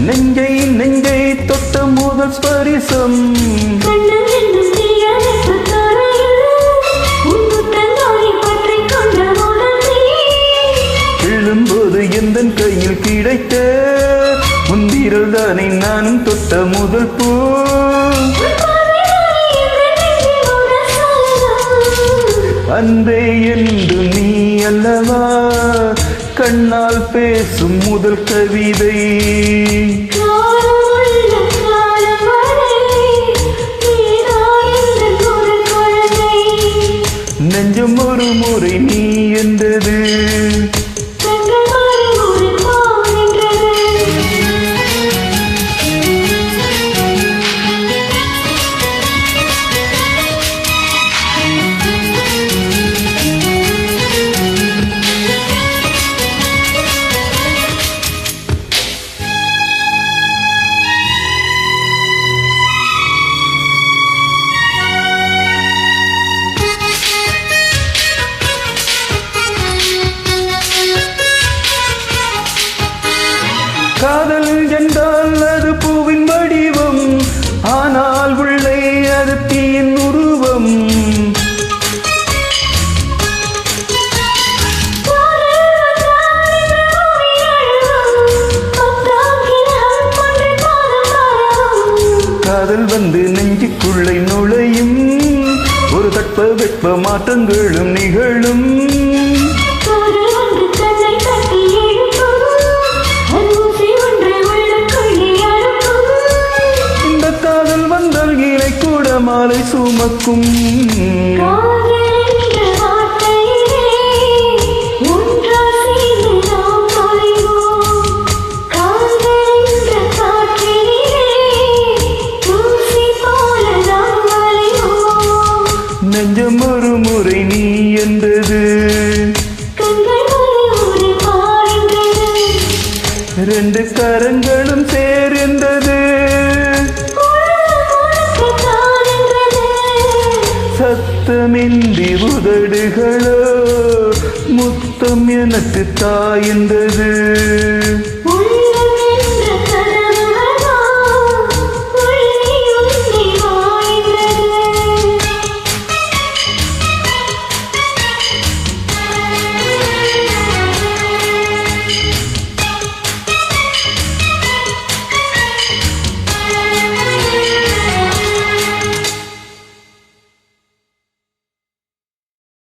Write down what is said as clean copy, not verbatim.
நெஞ்சை நெஞ்சை தொட்ட முதல் ஸ்பரிசம் எழும்போது எந்த கையில் கிடைத்த முந்திரல் தானே நானும் தொட்ட முதல் பூ அன்பே என்று நீ அல்லவா கண்ணால் பேசும் முதல் கவிதை நெஞ்சம் ஒரு முறை நீ என்றது காதல் என்றால் அது பூவின் வடிவம் ஆனால் உள்ளே அது தீயின் உருவம் காதல் வந்து நெஞ்சுக்குள்ளே நுழையும் ஒரு தட்ப வெப்ப மாற்றங்களும் நிகழும் மாலை சுமக்கும் நெஞ்சம் ஒரு முறை நீ என்றது ரெண்டு கரங்களும் சேர்ந்தது சத்தமின்றி உதடுகளோ முத்தம் எனக்கு தாய்ந்தது